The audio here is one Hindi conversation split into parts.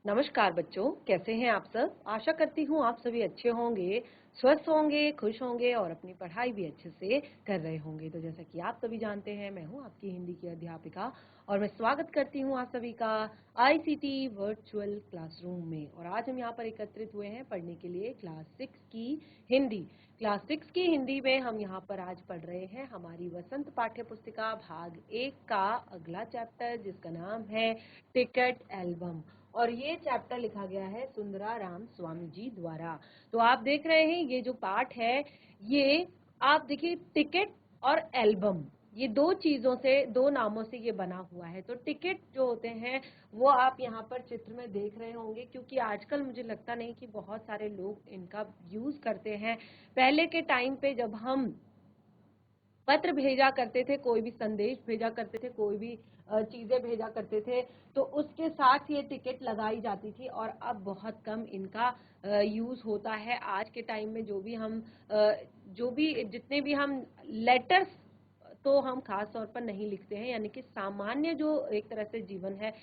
नमस्कार बच्चों, कैसे हैं आप सब। आशा करती हूँ आप सभी अच्छे होंगे, स्वस्थ होंगे, खुश होंगे और अपनी पढ़ाई भी अच्छे से कर रहे होंगे। तो जैसा कि आप सभी जानते हैं, मैं हूँ आपकी हिंदी की अध्यापिका और मैं स्वागत करती हूँ आप सभी का आईसीटी वर्चुअल क्लासरूम में। और आज हम यहाँ पर एकत्रित हुए हैं पढ़ने के लिए क्लास 6 की हिंदी। क्लास 6 की हिंदी में हम यहाँ पर आज पढ़ रहे हैं हमारी वसंत पाठ्य पुस्तिका भाग 1 का अगला चैप्टर, जिसका नाम है टिकट एल्बम। और ये चैप्टर लिखा गया है सुंदरा राम स्वामी जी द्वारा। तो आप देख रहे हैं ये जो पाठ है, ये आप देखिए टिकट और एल्बम, ये दो चीजों से, दो नामों से ये बना हुआ है। तो टिकट जो होते हैं वो आप यहाँ पर चित्र में देख रहे होंगे, क्योंकि आजकल मुझे लगता नहीं कि बहुत सारे लोग इनका यूज करते हैं। पहले के टाइम पे जब हम पत्र भेजा करते थे, कोई भी संदेश भेजा करते थे, कोई भी चीजें भेजा करते थे, तो उसके साथ ये टिकट लगाई जाती थी। और अब बहुत कम इनका यूज होता है। आज के टाइम में जो भी जितने भी हम लेटर्स तो हम खास तौर पर नहीं लिखते हैं, यानी कि सामान्य जो एक तरह से जीवन है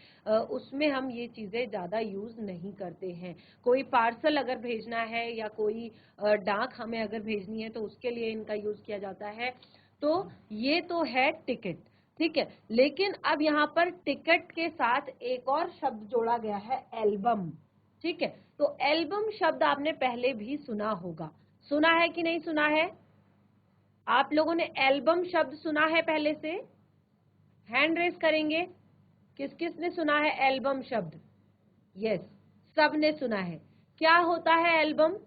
उसमें हम ये चीजें ज्यादा यूज नहीं करते हैं। कोई पार्सल अगर भेजना है या कोई डाक हमें अगर भेजनी है तो उसके लिए इनका यूज किया जाता है। तो ये तो है टिकट, ठीक है। लेकिन अब यहाँ पर टिकट के साथ एक और शब्द जोड़ा गया है, एल्बम, ठीक है। तो एल्बम शब्द आपने पहले भी सुना होगा, सुना है कि नहीं सुना है? आप लोगों ने एल्बम शब्द सुना है पहले से? हैंड रेस करेंगे, किस किस ने सुना है एल्बम शब्द? यस, सब ने सुना है। क्या होता है एल्बम?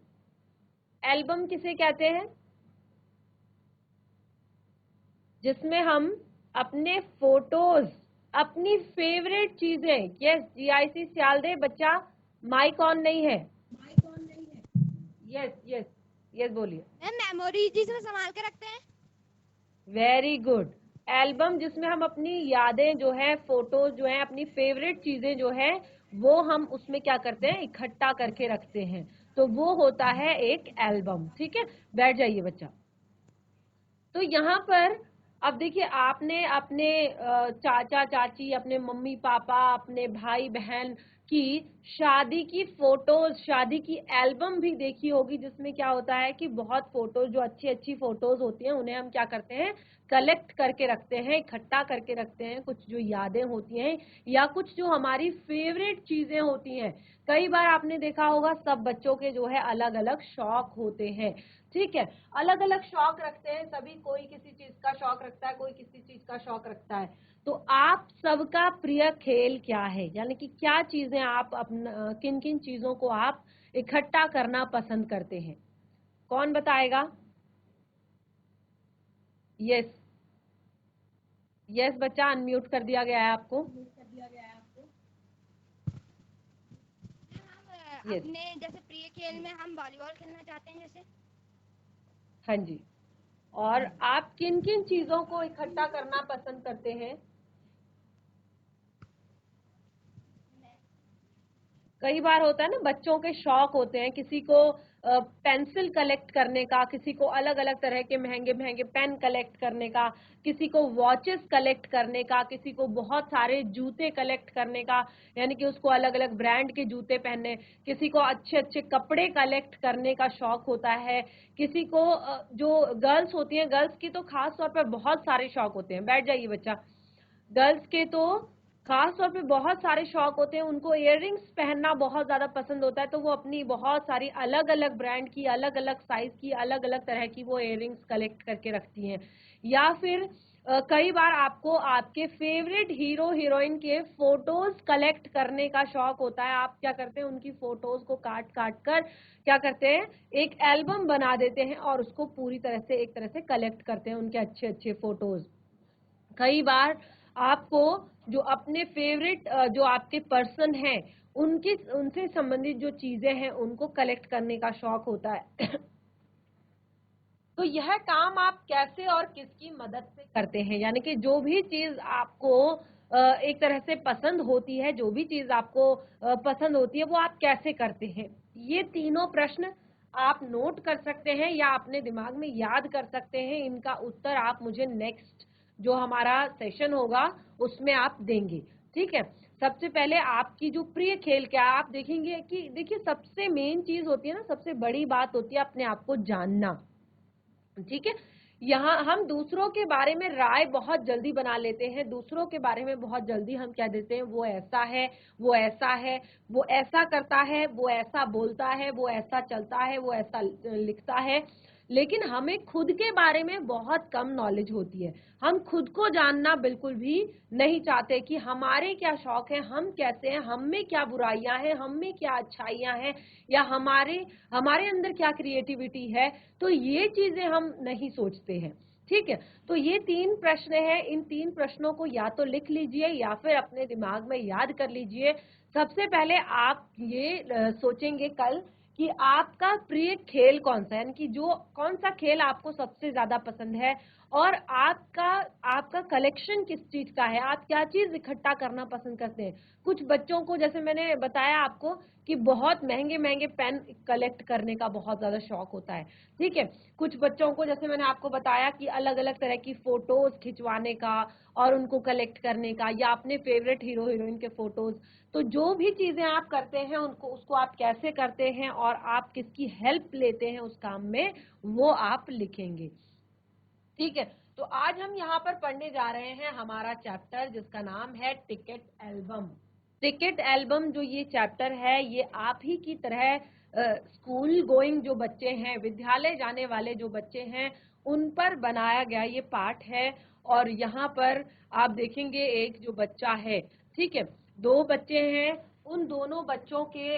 एल्बम किसे कहते हैं? जिसमें हम अपने फोटोज, अपनी फेवरेट चीजें, यस जीआईसी सियालदे बच्चा माइक ऑन नहीं है। यस यस यस बोलिए। मेमोरी जिसमें संभाल के रखते हैं। Very good. एल्बम जिसमें हम अपनी यादें जो है, फोटोज जो है, अपनी फेवरेट चीजें जो है वो हम उसमें क्या करते हैं, इकट्ठा करके रखते हैं। तो वो होता है एक एल्बम, ठीक है। बैठ जाइए बच्चा। तो यहाँ पर अब देखिए, आपने अपने चाचा चाची, अपने मम्मी पापा, अपने भाई बहन की शादी की फोटोज, शादी की एल्बम भी देखी होगी, जिसमें क्या होता है कि बहुत फोटोज, जो अच्छी अच्छी फोटोज होती हैं उन्हें हम क्या करते हैं, कलेक्ट करके रखते हैं, इकट्ठा करके रखते हैं। कुछ जो यादें होती हैं या कुछ जो हमारी फेवरेट चीजें होती हैं। कई बार आपने देखा होगा सब बच्चों के जो है अलग अलग शौक होते हैं, ठीक है। अलग अलग शौक रखते हैं सभी, कोई किसी चीज का शौक रखता है, कोई किसी चीज का शौक रखता है। तो आप सबका प्रिय खेल क्या है, यानी कि क्या चीजें आप अपना, किन किन चीजों को आप इकट्ठा करना पसंद करते हैं? कौन बताएगा? यस यस बच्चा, अनम्यूट कर दिया गया है आपको। हम यस, अपने जैसे प्रिय खेल में हम वॉलीबॉल खेलना चाहते हैं जैसे। हाँ जी। और आप किन किन चीजों को इकट्ठा करना पसंद करते हैं? कई बार होता है ना, बच्चों के शौक होते हैं, किसी को पेंसिल कलेक्ट करने का, किसी को अलग अलग तरह के महंगे महंगे पेन कलेक्ट करने का, किसी को वॉचेस कलेक्ट करने का, किसी को बहुत सारे जूते कलेक्ट करने का, यानी कि उसको अलग अलग ब्रांड के जूते पहनने, किसी को अच्छे अच्छे कपड़े कलेक्ट करने का शौक होता है, किसी को जो गर्ल्स होती हैं, गर्ल्स की तो खास तौर पर बहुत सारे शौक होते हैं। बैठ जाइए बच्चा। गर्ल्स के तो खास तौर पे बहुत सारे शौक होते हैं, उनको इयररिंग्स पहनना बहुत ज्यादा पसंद होता है। तो वो अपनी बहुत सारी अलग अलग ब्रांड की, अलग अलग साइज की, अलग अलग तरह की वो इयररिंग्स कलेक्ट करके रखती हैं। या फिर कई बार आपको आपके फेवरेट हीरो हीरोइन के फोटोज कलेक्ट करने का शौक होता है। आप क्या करते हैं, उनकी फोटोज को काट काट कर क्या करते हैं, एक एल्बम बना देते हैं और उसको पूरी तरह से एक तरह से कलेक्ट करते हैं, उनके अच्छे अच्छे फोटोज। कई बार आपको जो अपने फेवरेट जो आपके पर्सन हैं, उनकी, उनसे संबंधित जो चीजें हैं उनको कलेक्ट करने का शौक होता है। तो यह काम आप कैसे और किसकी मदद से करते हैं, यानी कि जो भी चीज आपको एक तरह से पसंद होती है, जो भी चीज आपको पसंद होती है, वो आप कैसे करते हैं? ये तीनों प्रश्न आप नोट कर सकते हैं या अपने दिमाग में याद कर सकते हैं। इनका उत्तर आप मुझे नेक्स्ट जो हमारा सेशन होगा उसमें आप देंगे। ठीक है, सबसे पहले आपकी जो प्रिय खेल क्या है आप देखेंगे कि देखिए सबसे मेन चीज होती है ना, सबसे बड़ी बात होती है अपने आप को जानना। ठीक है, यहाँ हम दूसरों के बारे में राय बहुत जल्दी बना लेते हैं, दूसरों के बारे में बहुत जल्दी हम कह देते हैं वो ऐसा है, वो ऐसा है, वो ऐसा करता है, वो ऐसा बोलता है, वो ऐसा चलता है, वो ऐसा लिखता है, लेकिन हमें खुद के बारे में बहुत कम नॉलेज होती है। हम खुद को जानना बिल्कुल भी नहीं चाहते कि हमारे क्या शौक है, हम कैसे हैं, हम में क्या बुराइयां हैं, हम में क्या अच्छाइयां हैं, या हमारे अंदर क्या क्रिएटिविटी है। तो ये चीजें हम नहीं सोचते हैं। ठीक है, तो ये 3 प्रश्न हैं, इन 3 प्रश्नों को या तो लिख लीजिए या फिर अपने दिमाग में याद कर लीजिए। सबसे पहले आप ये सोचेंगे कल कि आपका प्रिय खेल कौन सा है, यानी कि जो कौन सा खेल आपको सबसे ज्यादा पसंद है, और आपका कलेक्शन किस चीज का है, आप क्या चीज इकट्ठा करना पसंद करते हैं। कुछ बच्चों को, जैसे मैंने बताया आपको, कि बहुत महंगे महंगे पेन कलेक्ट करने का बहुत ज्यादा शौक होता है। ठीक है, कुछ बच्चों को, जैसे मैंने आपको बताया, कि अलग अलग तरह की फोटोज खिंचवाने का और उनको कलेक्ट करने का, या अपने फेवरेट हीरो हीरोइन के फोटोज। तो जो भी चीजें आप करते हैं उसको आप कैसे करते हैं और आप किसकी हेल्प लेते हैं उस काम में, वो आप लिखेंगे। ठीक है, तो आज हम यहाँ पर पढ़ने जा रहे हैं हमारा चैप्टर जिसका नाम है टिकट एल्बम। टिकट एल्बम जो ये चैप्टर है, ये आप ही की तरह स्कूल गोइंग जो बच्चे हैं, विद्यालय जाने वाले जो बच्चे हैं, उन पर बनाया गया ये पाठ है। और यहाँ पर आप देखेंगे एक जो बच्चा है, ठीक है, 2 बच्चे हैं, उन दोनों बच्चों के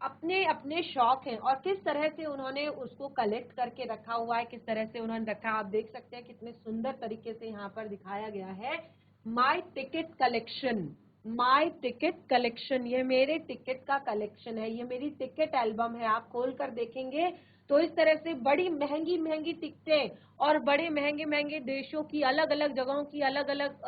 अपने अपने शौक हैं और किस तरह से उन्होंने उसको कलेक्ट करके रखा हुआ है, किस तरह से उन्होंने रखा। आप देख सकते हैं कितने सुंदर तरीके से यहाँ पर दिखाया गया है। My ticket collection, my ticket collection, ये मेरे टिकट का कलेक्शन है, ये मेरी टिकट एल्बम है। आप खोल कर देखेंगे तो इस तरह से बड़ी महंगी महंगी टिकटें और बड़े महंगे महंगे देशों की, अलग अलग जगहों की, अलग अलग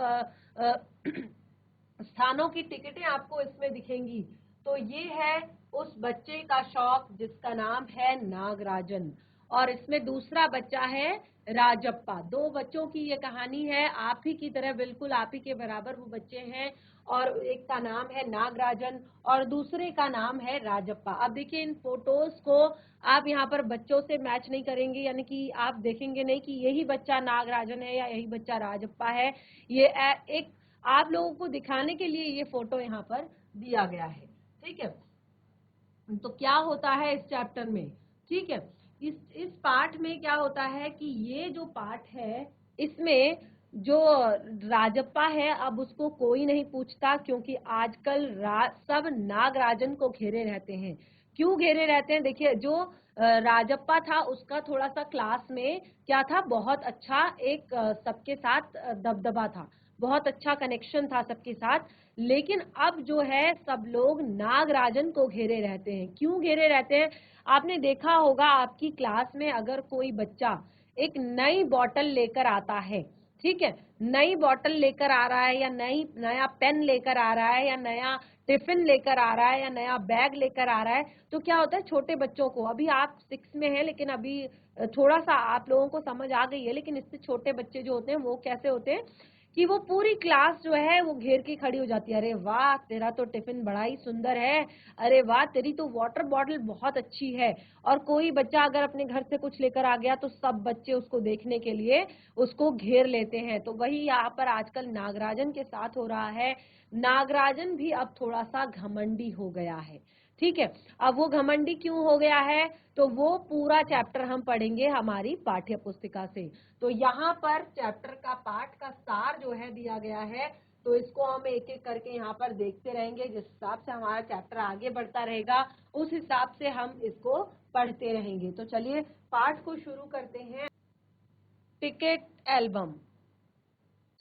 स्थानों की टिकटें आपको इसमें दिखेंगी। तो ये है उस बच्चे का शौक जिसका नाम है नागराजन, और इसमें दूसरा बच्चा है राजप्पा। 2 बच्चों की ये कहानी है, आप ही की तरह, बिल्कुल आप ही के बराबर वो बच्चे हैं, और एक का नाम है नागराजन और दूसरे का नाम है राजप्पा। अब देखिए इन फोटोज को आप यहाँ पर बच्चों से मैच नहीं करेंगे, यानी कि आप देखेंगे नहीं कि यही बच्चा नागराजन है या यही बच्चा राजप्पा है। ये एक आप लोगों को दिखाने के लिए ये फोटो यहाँ पर दिया गया है। ठीक है, तो क्या होता है इस चैप्टर में, ठीक है, इस पाठ में क्या होता है कि ये जो पाठ है इसमें जो राजप्पा है, अब उसको कोई नहीं पूछता, क्योंकि आजकल सब नागराजन को घेरे रहते हैं। क्यों घेरे रहते हैं? देखिए, जो राजप्पा था उसका थोड़ा सा क्लास में क्या था, बहुत अच्छा एक सबके साथ दबदबा था, बहुत अच्छा कनेक्शन था सबके साथ। लेकिन अब जो है सब लोग नागराजन को घेरे रहते हैं। क्यों घेरे रहते हैं? आपने देखा होगा आपकी क्लास में अगर कोई बच्चा एक नई बॉटल लेकर आता है, ठीक है, नई बॉटल लेकर आ रहा है, या नया पेन लेकर आ रहा है, या नया टिफिन लेकर आ रहा है, या नया बैग लेकर आ रहा है, तो क्या होता है, छोटे बच्चों को, अभी आप 6 में हैं लेकिन अभी थोड़ा सा आप लोगों को समझ आ गई है, लेकिन इससे छोटे बच्चे जो होते हैं वो कैसे होते हैं कि वो पूरी क्लास जो है वो घेर के खड़ी हो जाती है। अरे वाह, तेरा तो टिफिन बड़ा ही सुंदर है, अरे वाह, तेरी तो वाटर बॉटल बहुत अच्छी है। और कोई बच्चा अगर अपने घर से कुछ लेकर आ गया तो सब बच्चे उसको देखने के लिए उसको घेर लेते हैं। तो वही यहाँ पर आजकल नागराजन के साथ हो रहा है। नागराजन भी अब थोड़ा सा घमंडी हो गया है। ठीक है, अब वो घमंडी क्यों हो गया है तो वो पूरा चैप्टर हम पढ़ेंगे हमारी पाठ्य पुस्तिका से। तो यहाँ पर चैप्टर का पाठ का सार जो है दिया गया है, तो इसको हम एक एक करके यहाँ पर देखते रहेंगे। जिस हिसाब से हमारा चैप्टर आगे बढ़ता रहेगा उस हिसाब से हम इसको पढ़ते रहेंगे। तो चलिए पाठ को शुरू करते हैं। Ticket album.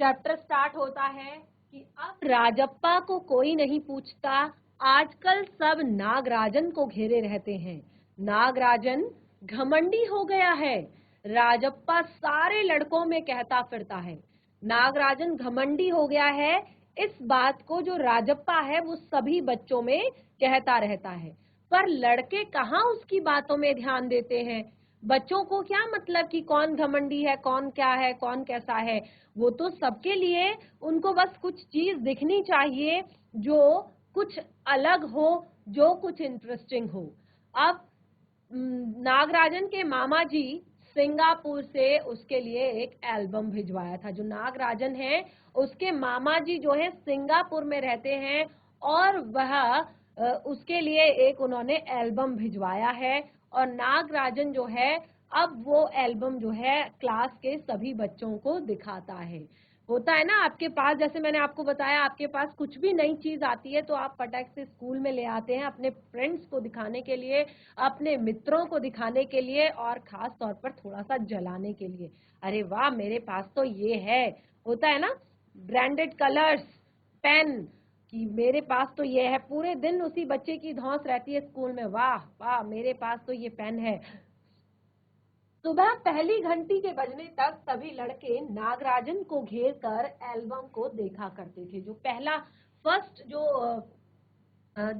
चैप्टर स्टार्ट होता है कि अब राजप्पा को कोई नहीं पूछता, आजकल सब नागराजन को घेरे रहते हैं। नागराजन घमंडी हो गया है, राजप्पा सारे लड़कों में कहता फिरता है। नागराजन घमंडी हो गया है, इस बात को जो राजप्पा है वो सभी बच्चों में कहता रहता है, पर लड़के कहाँ उसकी बातों में ध्यान देते हैं। बच्चों को क्या मतलब कि कौन घमंडी है, कौन क्या है, कौन कैसा है, वो तो सबके लिए उनको बस कुछ चीज दिखनी चाहिए जो कुछ अलग हो, जो कुछ इंटरेस्टिंग हो। अब नागराजन के मामा जी सिंगापुर से उसके लिए एक एल्बम भिजवाया था। जो नागराजन है उसके मामा जी जो है सिंगापुर में रहते हैं और वह उसके लिए एक उन्होंने एल्बम भिजवाया है और नागराजन जो है अब वो एल्बम जो है क्लास के सभी बच्चों को दिखाता है। होता है ना आपके पास, जैसे मैंने आपको बताया, आपके पास कुछ भी नई चीज आती है तो आप फटाक से स्कूल में ले आते हैं अपने फ्रेंड्स को दिखाने के लिए, अपने मित्रों को दिखाने के लिए और खास तौर पर थोड़ा सा जलाने के लिए। अरे वाह, मेरे पास तो ये है, होता है ना, ब्रांडेड कलर्स, पेन, कि मेरे पास तो ये है। पूरे दिन उसी बच्चे की धौंस रहती है स्कूल में, वाह वाह मेरे पास तो ये पेन है। सुबह पहली घंटी के बजने तक सभी लड़के नागराजन को घेर कर एल्बम को देखा करते थे। जो पहला फर्स्ट जो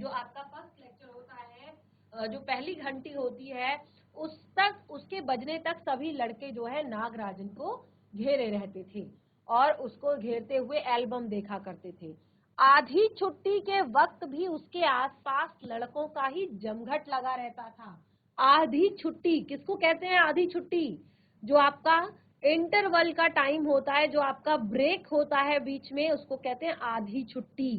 आपका फर्स्ट लेक्चर होता है, जो पहली घंटी होती है, उसके बजने तक सभी लड़के जो है नागराजन को घेरे रहते थे और उसको घेरते हुए एल्बम देखा करते थे। आधी छुट्टी के वक्त भी उसके आसपास लड़कों का ही जमघट लगा रहता था। आधी छुट्टी किसको कहते हैं? आधी छुट्टी, जो आपका इंटरवल का टाइम होता है, जो आपका ब्रेक होता है बीच में, उसको कहते हैं आधी छुट्टी।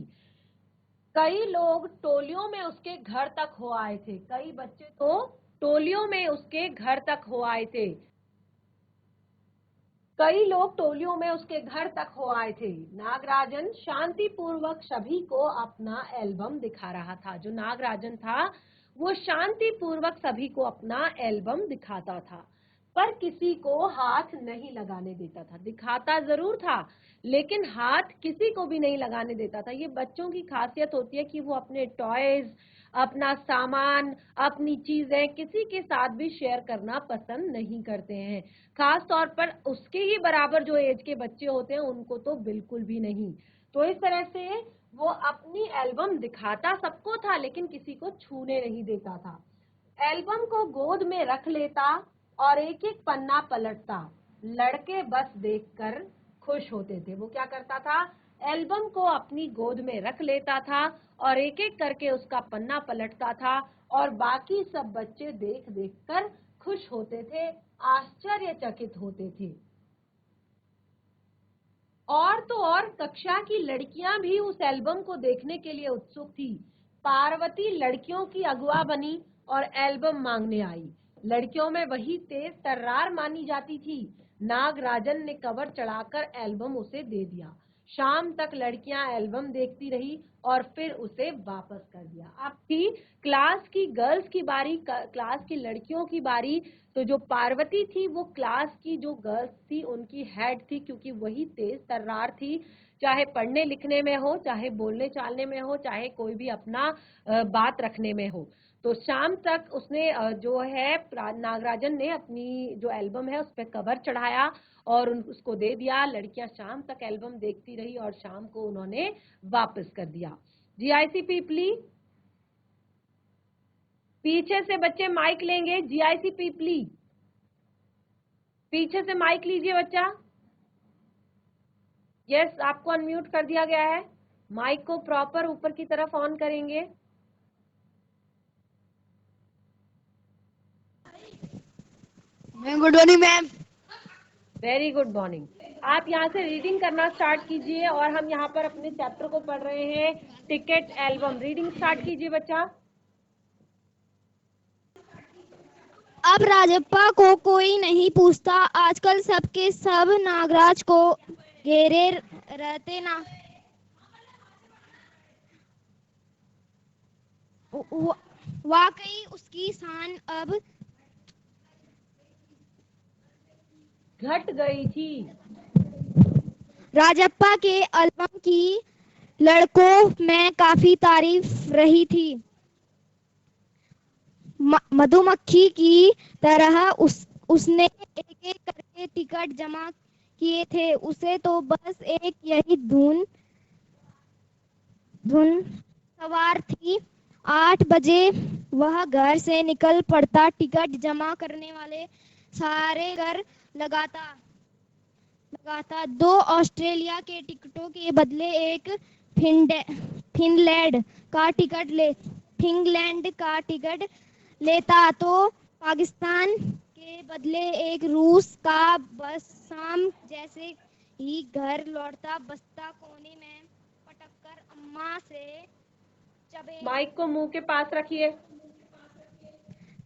कई लोग टोलियों में उसके घर तक हो आए थे। कई बच्चे तो टोलियों में उसके घर तक हो आए थे। कई लोग टोलियों में उसके घर तक हो आए थे। नागराजन शांतिपूर्वक सभी को अपना एल्बम दिखा रहा था। जो नागराजन था वो शांतिपूर्वक सभी को अपना एल्बम दिखाता था, पर किसी को हाथ नहीं लगाने देता था। दिखाता जरूर था लेकिन हाथ किसी को भी नहीं लगाने देता था। ये बच्चों की खासियत होती है कि वो अपने टॉयज, अपना सामान, अपनी चीजें किसी के साथ भी शेयर करना पसंद नहीं करते हैं। खास तौर पर उसके ही बराबर जो एज के बच्चे होते हैं उनको तो बिल्कुल भी नहीं। तो इस तरह से वो अपनी एल्बम दिखाता सबको था लेकिन किसी को छूने नहीं देता था। एल्बम को गोद में रख लेता और एक एक पन्ना पलटता। लड़के बस देखकर खुश होते थे। वो क्या करता था? एल्बम को अपनी गोद में रख लेता था और एक एक करके उसका पन्ना पलटता था और बाकी सब बच्चे देख देख कर खुश होते थे, आश्चर्यचकित होते थे। और तो और कक्षा की लड़कियां भी उस एल्बम को देखने के लिए उत्सुक थी। पार्वती लड़कियों की अगुआ बनी और एल्बम मांगने आई। लड़कियों में वही तेज तर्रार मानी जाती थी। नागराजन ने कवर चढ़ाकर एल्बम उसे दे दिया। शाम तक लड़कियां एल्बम देखती रही और फिर उसे वापस कर दिया। अब थी क्लास की गर्ल्स की बारी, क्लास की लड़कियों की बारी। तो जो पार्वती थी वो क्लास की जो गर्ल्स थी उनकी हेड थी, क्योंकि वही तेज तर्रार थी, चाहे पढ़ने लिखने में हो, चाहे बोलने चालने में हो, चाहे कोई भी अपना बात रखने में हो। तो शाम तक उसने जो है नागराजन ने अपनी जो एल्बम है उस पर कवर चढ़ाया और उसको दे दिया। लड़कियां शाम तक एल्बम देखती रही और शाम को उन्होंने वापस कर दिया। जीआईसी पीपली, पीछे से बच्चे माइक लेंगे। जीआईसी पीपली, पीछे से माइक लीजिए बच्चा। यस, आपको अनम्यूट कर दिया गया है। माइक को प्रॉपर ऊपर की तरफ ऑन करेंगे। Good morning ma'am. Very good morning. आप यहाँ से रीडिंग करना स्टार्ट कीजिए और हम यहाँ पर अपने चैप्टर को पढ़ रहे हैं, टिकट एल्बम। रीडिंग स्टार्ट कीजिए बच्चा। अब राजप्पा को कोई नहीं पूछता। आजकल सबके सब नागराज को घेरे रहते ना। वाकई उसकी शान अब घट गई थी। राजप्पा के एल्बम की लड़कों में काफी तारीफ रही थी। मधुमक्खी की तरह उसने एक एक करके टिकट जमा किए थे। उसे तो बस एक यही धुन सवार थी। 8 बजे वह घर से निकल पड़ता, टिकट जमा करने वाले सारे घर लगाता 2 ऑस्ट्रेलिया के टिकटों के बदले एक फिनलैंड का टिकट ले फिनलैंड का टिकट लेता तो पाकिस्तान के बदले एक रूस का। बस शाम जैसे ही घर लौटता, बस्ता कोने में पटककर अम्मा से माइक को मुंह के पास रखिए।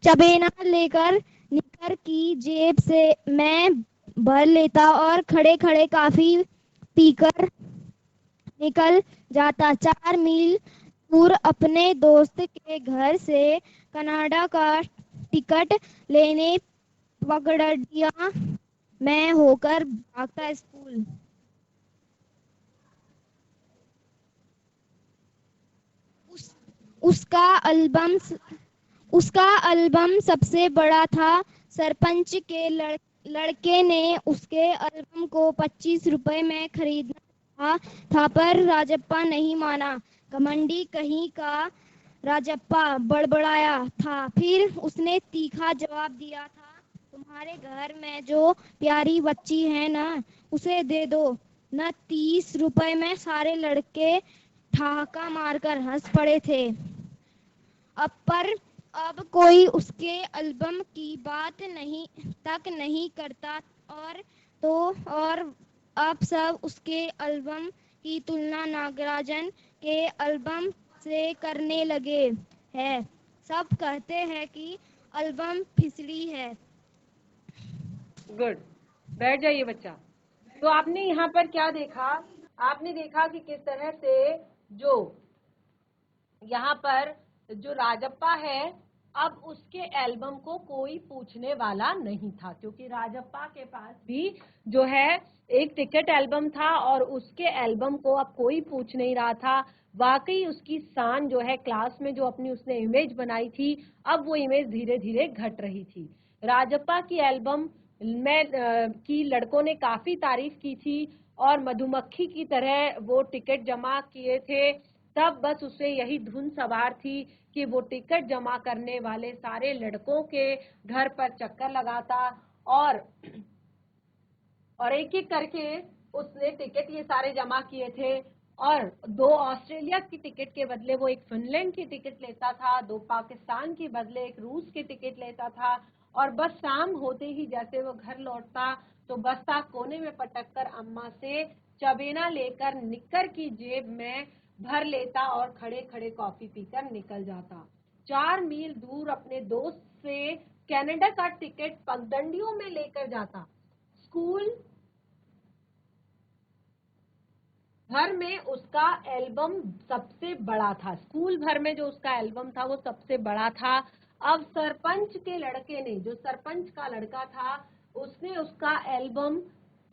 चबेना लेकर निकर की जेब से मैं भर लेता और खड़े खड़े काफी पीकर निकल जाता 4 मील दूर अपने दोस्त के घर से कनाडा का टिकट लेने। पगडंडिया में होकर भागता स्कूल। उस, उसका एल्बम सबसे बड़ा था। सरपंच के लड़के ने उसके एल्बम को 25 रुपए में खरीदना था, पर राजप्पा नहीं माना। घमंडी कहीं का राजप्पा बड़बड़ाया था। फिर उसने तीखा जवाब दिया था, तुम्हारे घर में जो प्यारी बच्ची है ना, उसे दे दो न। 30 रुपए में सारे लड़के ठहाका मारकर हंस पड़े थे। अब कोई उसके एल्बम की बात नहीं करता और अब सब उसके एल्बम की तुलना नागराजन के एल्बम से करने लगे हैं। सब कहते हैं कि एल्बम फिसली है। गुड, बैठ जाइए बच्चा। तो आपने यहाँ पर क्या देखा? आपने देखा कि किस तरह से जो यहाँ पर जो राजप्पा है, अब उसके एल्बम को कोई पूछने वाला नहीं था, क्योंकि राजप्पा के पास भी जो है एक टिकट एल्बम था और उसके एल्बम को अब कोई पूछ नहीं रहा था। वाकई उसकी शान जो है, क्लास में जो अपनी उसने इमेज बनाई थी, अब वो इमेज धीरे धीरे घट रही थी। राजप्पा की एल्बम में की लड़कों ने काफी तारीफ की थी और मधुमक्खी की तरह वो टिकट जमा किए थे। तब बस उसे यही धुन सवार थी कि वो टिकट जमा करने वाले सारे लड़कों के घर पर चक्कर लगाता और एक एक करके उसने टिकट ये सारे जमा किए थे और 2 ऑस्ट्रेलिया की टिकट के बदले वो एक फिनलैंड की टिकट लेता था, 2 पाकिस्तान के बदले एक रूस की टिकट लेता था। और बस शाम होते ही जैसे वो घर लौटता तो बस्ता कोने में पटककर अम्मा से चबेना लेकर निक्कर की जेब में भर लेता और खड़े खड़े कॉफी पीकर निकल जाता। 4 मील दूर अपने दोस्त से कनाडा का टिकट पगडंडियों में लेकर जाता। स्कूल भर में उसका एल्बम सबसे बड़ा था। स्कूल भर में जो उसका एल्बम था वो सबसे बड़ा था। अब सरपंच के लड़के ने, जो सरपंच का लड़का था, उसने उसका एल्बम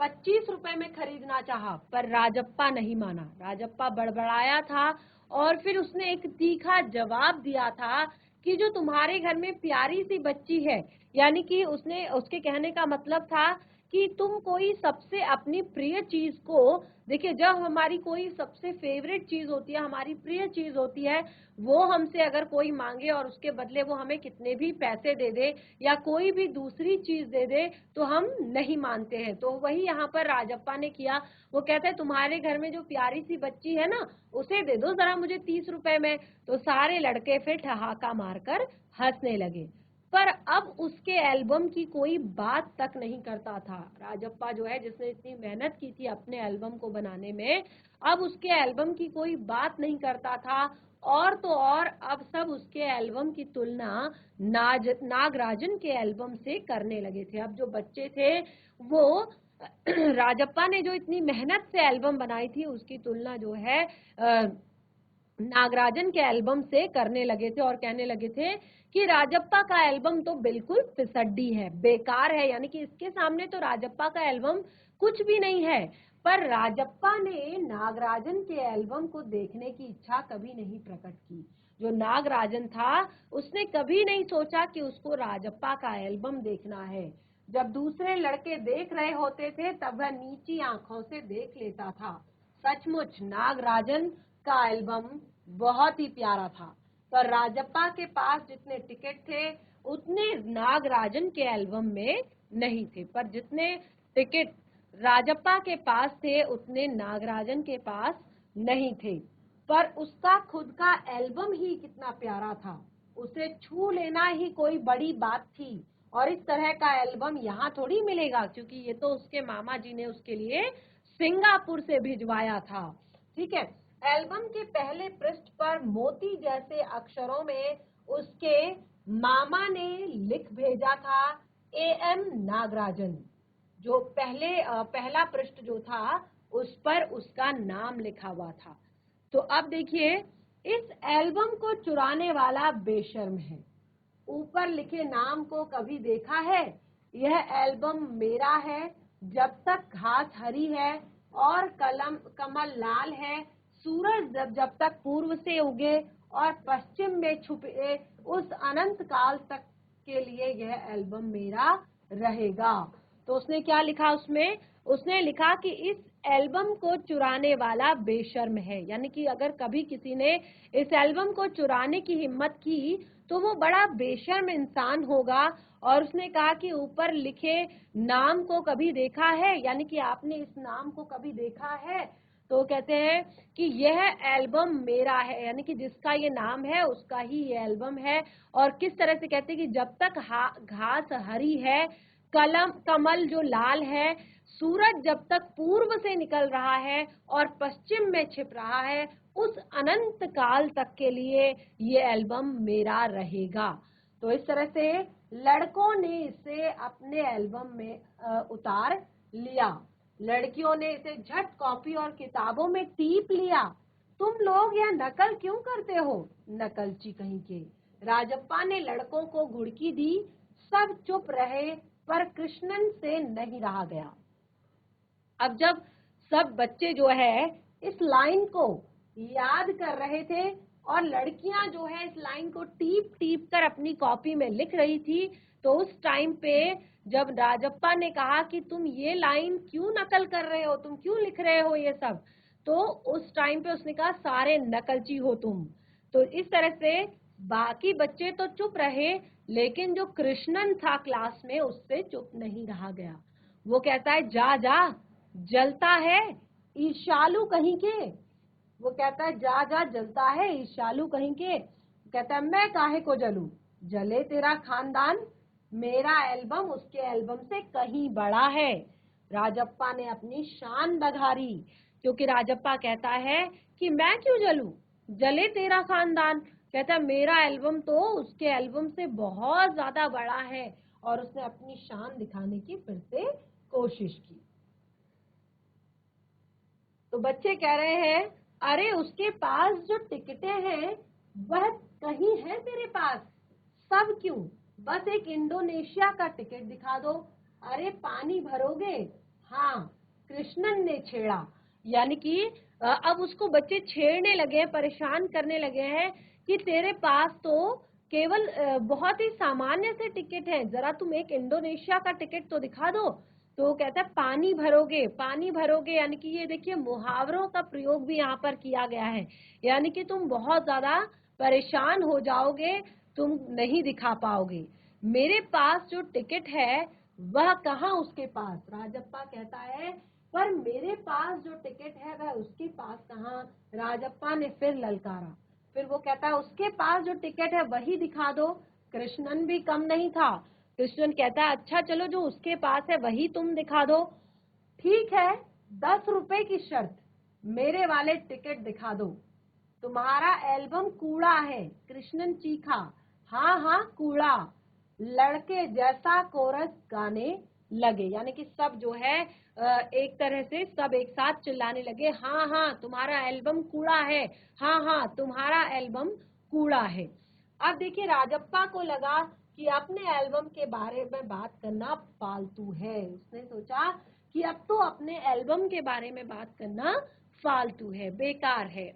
25 रुपए में खरीदना चाहा, पर राजप्पा नहीं माना। राजप्पा बड़बड़ाया था और फिर उसने एक तीखा जवाब दिया था कि जो तुम्हारे घर में प्यारी सी बच्ची है, यानी कि उसके कहने का मतलब था कि तुम कोई सबसे अपनी प्रिय चीज को, देखिए जब हमारी कोई सबसे फेवरेट चीज होती है, हमारी प्रिय चीज होती है, वो हमसे अगर कोई मांगे और उसके बदले वो हमें कितने भी पैसे दे दे या कोई भी दूसरी चीज दे दे तो हम नहीं मानते हैं। तो वही यहाँ पर राजप्पा ने किया। वो कहता है तुम्हारे घर में जो प्यारी सी बच्ची है ना, उसे दे दो जरा मुझे 30 रुपए में। तो सारे लड़के फिर ठहाका मारकर हंसने लगे। पर अब उसके एल्बम की कोई बात तक नहीं करता था। राजप्पा जो है, जिसने इतनी मेहनत की थी अपने एल्बम को बनाने में, अब उसके एल्बम की कोई बात नहीं करता था। और तो और अब सब उसके एल्बम की तुलना नागराजन के एल्बम से करने लगे थे। अब जो बच्चे थे वो राजप्पा ने जो इतनी मेहनत से एल्बम बनाई थी उसकी तुलना जो है नागराजन के एल्बम से करने लगे थे और कहने लगे थे कि राजप्पा का एल्बम तो बिल्कुल फिसड्डी है, बेकार है, यानी कि इसके सामने तो राजप्पा का एल्बम कुछ भी नहीं है। पर राजप्पा ने नागराजन के एल्बम को देखने की इच्छा कभी नहीं प्रकट की। जो नागराजन था उसने कभी नहीं सोचा कि उसको राजप्पा का एल्बम देखना है। जब दूसरे लड़के देख रहे होते थे तब वह नीची आंखों से देख लेता था। सचमुच नागराजन का एल्बम बहुत ही प्यारा था। पर राजप्पा के पास जितने टिकट थे उतने नागराजन के एल्बम में नहीं थे। पर जितने टिकट राजप्पा के पास थे उतने नागराजन के पास नहीं थे। पर उसका खुद का एल्बम ही कितना प्यारा था, उसे छू लेना ही कोई बड़ी बात थी। और इस तरह का एल्बम यहाँ थोड़ी मिलेगा, क्योंकि ये तो उसके मामा जी ने उसके लिए सिंगापुर से भिजवाया था। ठीक है, एल्बम के पहले पृष्ठ पर मोती जैसे अक्षरों में उसके मामा ने लिख भेजा था AM नागराजन। जो पहला पृष्ठ जो था उस पर उसका नाम लिखा हुआ था। तो अब देखिए, इस एल्बम को चुराने वाला बेशर्म है। ऊपर लिखे नाम को कभी देखा है? यह एल्बम मेरा है, जब तक घास हरी है और कमल लाल है, सूरज जब तक पूर्व से उगे और पश्चिम में छुपे, उस अनंत काल तक के लिए यह एल्बम मेरा रहेगा। तो उसने क्या लिखा उसमें? उसने लिखा कि इस एल्बम को चुराने वाला बेशर्म है, यानी कि अगर कभी किसी ने इस एल्बम को चुराने की हिम्मत की तो वो बड़ा बेशर्म इंसान होगा। और उसने कहा कि ऊपर लिखे नाम को कभी देखा है, यानी कि आपने इस नाम को कभी देखा है? तो कहते हैं कि यह एल्बम मेरा है, यानी कि जिसका ये नाम है उसका ही ये एल्बम है। और किस तरह से कहते हैं कि जब तक घास हरी है, कमल जो लाल है, सूरज जब तक पूर्व से निकल रहा है और पश्चिम में छिप रहा है, उस अनंत काल तक के लिए ये एल्बम मेरा रहेगा। तो इस तरह से लड़कों ने इसे अपने एल्बम में उतार लिया। लड़कियों ने इसे झट कॉपी और किताबों में टीप लिया। तुम लोग यह नकल क्यों करते हो, नकलची कहीं के। राजप्पा ने लड़कों को घुड़की दी। सब चुप रहे, पर कृष्णन से नहीं रहा गया। अब जब सब बच्चे जो है इस लाइन को याद कर रहे थे और लड़कियां जो है इस लाइन को टीप टीप कर अपनी कॉपी में लिख रही थी, तो उस टाइम पे जब राजप्पा ने कहा कि तुम ये लाइन क्यों नकल कर रहे हो, तुम क्यों लिख रहे हो ये सब, तो उस टाइम पे उसने कहा सारे नकलची हो तुम। तो इस तरह से बाकी बच्चे तो चुप रहे, लेकिन जो कृष्णन था क्लास में उससे चुप नहीं रहा गया। वो कहता है जा जा जलता है ईर्ष्यालु कहीं के। वो कहता है जा जा जलता है ईर्ष्यालु कहीं के। कहता है मैं काहे को जलूं, जले तेरा खानदान, मेरा एल्बम उसके एल्बम से कहीं बड़ा है। राजप्पा ने अपनी शान बघारी, क्योंकि राजप्पा कहता है कि मैं क्यों जलूं, जले तेरा खानदान। कहता है मेरा एल्बम तो उसके एल्बम से बहुत ज्यादा बड़ा है। और उसने अपनी शान दिखाने की फिर से कोशिश की। तो बच्चे कह रहे हैं अरे उसके पास जो टिकटें हैं वह कहीं है तेरे पास, सब क्यों, बस एक इंडोनेशिया का टिकट दिखा दो। अरे पानी भरोगे? हाँ, कृष्णन ने छेड़ा। यानी कि अब उसको बच्चे छेड़ने लगे, परेशान करने लगे हैं कि तेरे पास तो केवल बहुत ही सामान्य से टिकट है, जरा तुम एक इंडोनेशिया का टिकट तो दिखा दो। तो वो कहता है पानी भरोगे, पानी भरोगे, यानी कि ये देखिए मुहावरों का प्रयोग भी यहाँ पर किया गया है। यानी कि तुम बहुत ज्यादा परेशान हो जाओगे, तुम नहीं दिखा पाओगे। मेरे पास जो टिकट है वह कहाँ उसके पास? राजप्पा कहता है पर मेरे पास जो टिकट है वह उसके पास कहाँ? राजप्पा ने फिर ललकारा। फिर वो कहता है उसके पास जो टिकट है वही दिखा दो। कृष्णन भी कम नहीं था। कृष्णन कहता है अच्छा चलो जो उसके पास है वही तुम दिखा दो। ठीक है, 10 रुपए की शर्त, मेरे वाले टिकट दिखा दो। तुम्हारा एल्बम कूड़ा है, कृष्णन चीखा। हाँ हाँ कूड़ा, लड़के जैसा कोरस गाने लगे। यानी कि सब जो है एक तरह से सब एक साथ चिल्लाने लगे, हाँ हाँ तुम्हारा एल्बम कूड़ा है, हाँ हाँ तुम्हारा एल्बम कूड़ा है। अब देखिए राजप्पा को लगा कि अपने एल्बम के बारे में बात करना फालतू है। उसने सोचा कि अब तो अपने एल्बम के बारे में बात करना फालतू है, बेकार है।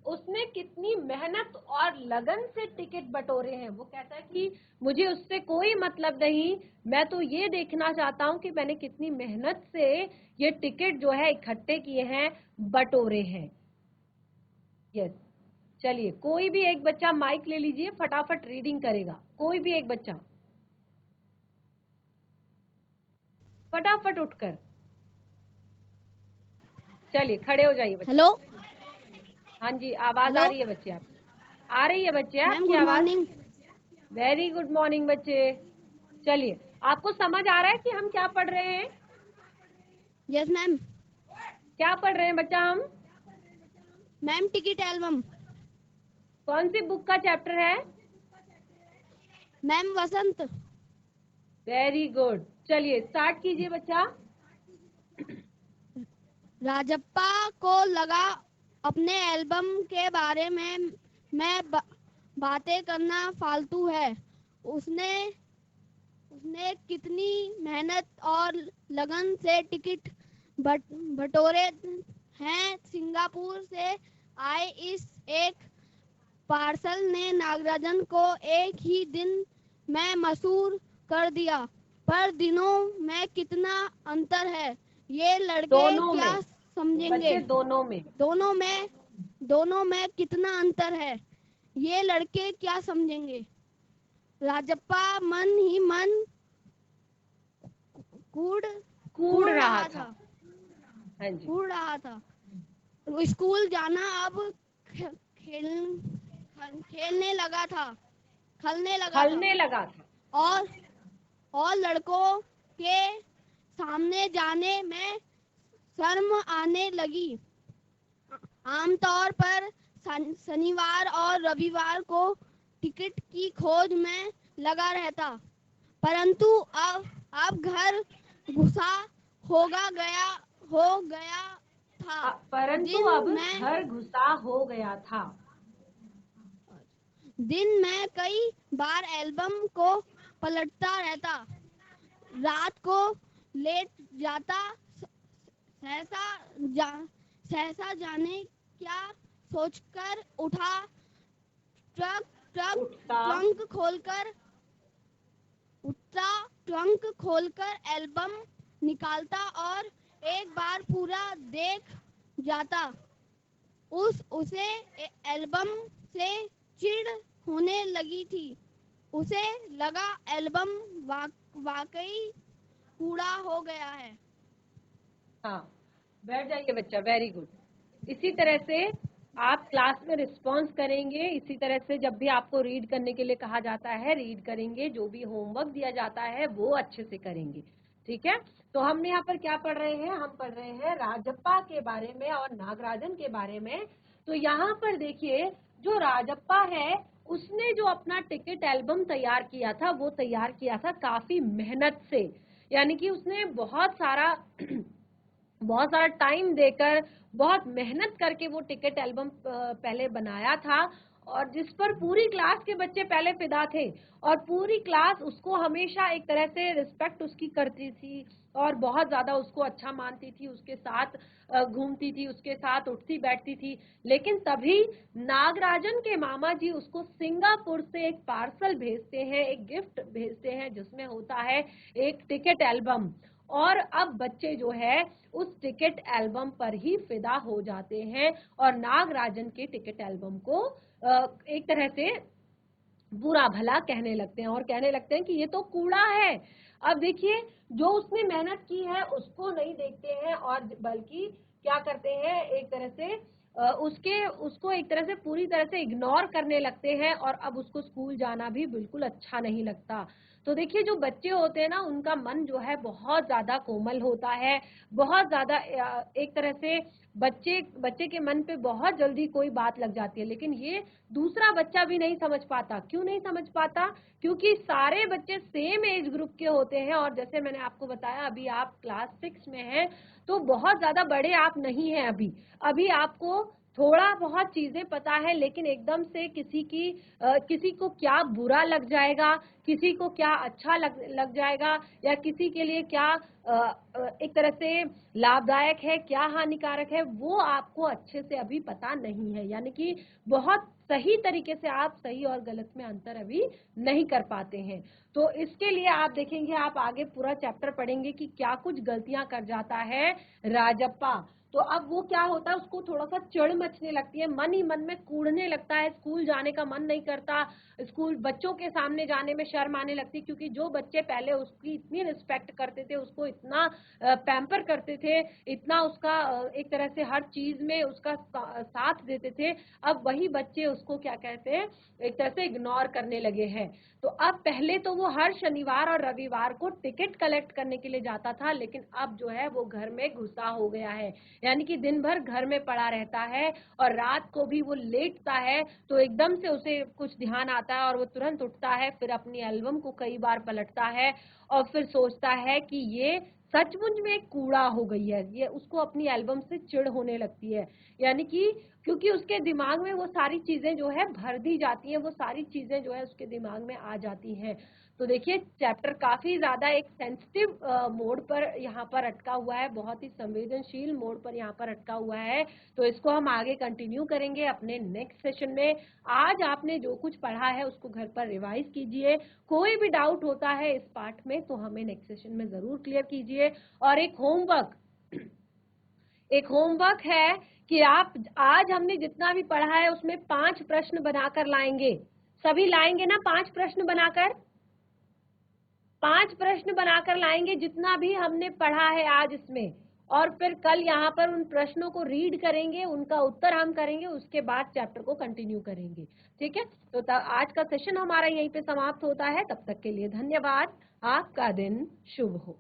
उसने कितनी मेहनत और लगन से टिकट बटोरे हैं। वो कहता है कि मुझे उससे कोई मतलब नहीं, मैं तो ये देखना चाहता हूँ कि मैंने कितनी मेहनत से ये टिकट जो है इकट्ठे किए हैं, बटोरे हैं। यस, चलिए, कोई भी एक बच्चा माइक ले लीजिए, फटाफट रीडिंग करेगा, कोई भी एक बच्चा फटाफट उठकर। चलिए, खड़े हो जाइए बच्चे। हेलो हाँ जी, आवाज आ हेलो रही है बच्चे आप, आ रही है बच्चे मैम, आपकी गुड आवाज। मॉर्निंग। वेरी गुड मॉर्निंग बच्चे। चलिए, आपको समझ आ रहा है कि हम क्या पढ़ रहे हैं? Yes ma'am. क्या पढ़ रहे हैं बच्चा हम? Ma'am, ticket album. कौन सी बुक का चैप्टर है? मैम, वसंत। Very good. चलिए, स्टार्ट कीजिए बच्चा। राजप्पा को लगा अपने एल्बम के बारे में बातें करना फालतू है। उसने उसने कितनी मेहनत और लगन से टिकट बटोरे हैं। सिंगापुर से आए इस एक पार्सल ने नागराजन को एक ही दिन में मशहूर कर दिया। पर दिनों में कितना अंतर है, ये लड़के दोनों क्या में समझेंगे। बच्चे, दोनों में। दोनों में कितना अंतर है, ये लड़के क्या समझेंगे। राजप्पा मन ही मन कूड़ कूड़ कूड़ रहा रहा था। था हाँ जी। कूड़ रहा था। स्कूल जाना अब खेल खेलने लगा था खलने लगा था। खलने लगा था। और लड़कों के सामने जाने में शर्म आने लगी। आमतौर पर शनिवार और रविवार को टिकट की खोज में लगा रहता, परंतु अब घर घुसा हो गया था। परंतु अब घर घुसा हो गया था। दिन में कई बार एल्बम को पलटता रहता, रात को लेट जाता। सहसा जाने क्या सोचकर उठा। ट्रक ट्रक उठता ट्रंक खोलकर उठता ट्रंक खोलकर एल्बम निकालता और एक बार पूरा देख जाता। उसे एल्बम से चिढ़ होने लगी थी। उसे लगा एल्बम वाकई कूड़ा हो गया है। हाँ, बैठ जाइए बच्चा, वेरी गुड। इसी तरह से आप क्लास में रिस्पॉन्स करेंगे। इसी तरह से जब भी आपको रीड करने के लिए कहा जाता है, रीड करेंगे। जो भी होमवर्क दिया जाता है वो अच्छे से करेंगे, ठीक है। तो हमने यहाँ पर क्या पढ़ रहे हैं? हम पढ़ रहे हैं राजप्पा के बारे में और नागराजन के बारे में। तो यहाँ पर देखिए, जो राजप्पा है उसने जो अपना टिकट एल्बम तैयार किया था, वो तैयार किया था काफी मेहनत से। यानी कि उसने बहुत सारा टाइम देकर, बहुत मेहनत करके वो टिकट एल्बम पहले बनाया था, और जिस पर पूरी क्लास के बच्चे पहले फिदा थे। और पूरी क्लास उसको हमेशा एक तरह से रिस्पेक्ट उसकी करती थी और बहुत ज्यादा उसको अच्छा मानती थी, उसके साथ घूमती थी, उसके साथ उठती बैठती थी। लेकिन तभी नागराजन के मामा जी उसको सिंगापुर से एक पार्सल भेजते हैं, एक गिफ्ट भेजते हैं, जिसमें होता है एक टिकट एल्बम। और अब बच्चे जो है उस टिकट एल्बम पर ही फिदा हो जाते हैं और नागराजन के टिकट एल्बम को एक तरह से बुरा भला कहने लगते हैं और कहने लगते हैं कि ये तो कूड़ा है। अब देखिए, जो उसने मेहनत की है उसको नहीं देखते हैं और बल्कि क्या करते हैं, एक तरह से उसको एक तरह से पूरी तरह से इग्नोर करने लगते हैं, और अब उसको स्कूल जाना भी बिल्कुल अच्छा नहीं लगता। तो देखिए, जो बच्चे होते हैं ना, उनका मन जो है बहुत ज्यादा कोमल होता है, बहुत ज्यादा एक तरह से बच्चे के मन पे बहुत जल्दी कोई बात लग जाती है। लेकिन ये दूसरा बच्चा भी नहीं समझ पाता। क्यों नहीं समझ पाता? क्योंकि सारे बच्चे सेम एज ग्रुप के होते हैं, और जैसे मैंने आपको बताया, अभी आप क्लास 6 में हैं, तो बहुत ज्यादा बड़े आप नहीं हैं। अभी आपको थोड़ा बहुत चीजें पता है, लेकिन एकदम से किसी को क्या बुरा लग जाएगा, किसी को क्या अच्छा लग जाएगा, या किसी के लिए क्या एक तरह से लाभदायक है, क्या हानिकारक है, वो आपको अच्छे से अभी पता नहीं है। यानी कि बहुत सही तरीके से आप सही और गलत में अंतर अभी नहीं कर पाते हैं। तो इसके लिए आप देखेंगे, आप आगे पूरा चैप्टर पढ़ेंगे कि क्या कुछ गलतियां कर जाता है राजप्पा। तो अब वो क्या होता है, उसको थोड़ा सा चिढ़ मचने लगती है, मन ही मन में कूड़ने लगता है, स्कूल जाने का मन नहीं करता, स्कूल बच्चों के सामने जाने में शर्म आने लगती, क्योंकि जो बच्चे पहले उसकी इतनी रिस्पेक्ट करते थे, उसको इतना पैम्पर करते थे, इतना उसका एक तरह से हर चीज में उसका साथ देते थे, अब वही बच्चे उसको क्या कहते हैं, एक तरह से इग्नोर करने लगे हैं। तो अब पहले तो वो हर शनिवार और रविवार को टिकट कलेक्ट करने के लिए जाता था, लेकिन अब जो है वो घर में घुसा हो गया है, यानी कि दिन भर घर में पड़ा रहता है और रात को भी वो लेटता है, तो एकदम से उसे कुछ ध्यान आता है और वो तुरंत उठता है, फिर अपनी एल्बम को कई बार पलटता है और फिर सोचता है कि ये सचमुच में कूड़ा हो गई है, ये उसको अपनी एल्बम से चिढ़ होने लगती है, यानी कि क्योंकि उसके दिमाग में वो सारी चीजें जो है भर दी जाती हैं, वो सारी चीजें जो है उसके दिमाग में आ जाती हैं। तो देखिए चैप्टर काफी ज्यादा एक सेंसिटिव मोड पर यहाँ पर अटका हुआ है, बहुत ही संवेदनशील मोड पर यहाँ पर अटका हुआ है। तो इसको हम आगे कंटिन्यू करेंगे अपने नेक्स्ट सेशन में। आज आपने जो कुछ पढ़ा है उसको घर पर रिवाइज कीजिए, कोई भी डाउट होता है इस पार्ट में तो हमें नेक्स्ट सेशन में जरूर क्लियर कीजिए। और एक होमवर्क है कि आप आज हमने जितना भी पढ़ा है उसमें 5 प्रश्न बनाकर लाएंगे, सभी लाएंगे ना, 5 प्रश्न बनाकर, 5 प्रश्न बनाकर लाएंगे जितना भी हमने पढ़ा है आज इसमें, और फिर कल यहाँ पर उन प्रश्नों को रीड करेंगे, उनका उत्तर हम करेंगे, उसके बाद चैप्टर को कंटिन्यू करेंगे। ठीक है, तो आज का सेशन हमारा यहीं पे समाप्त होता है, तब तक के लिए धन्यवाद, आपका दिन शुभ हो।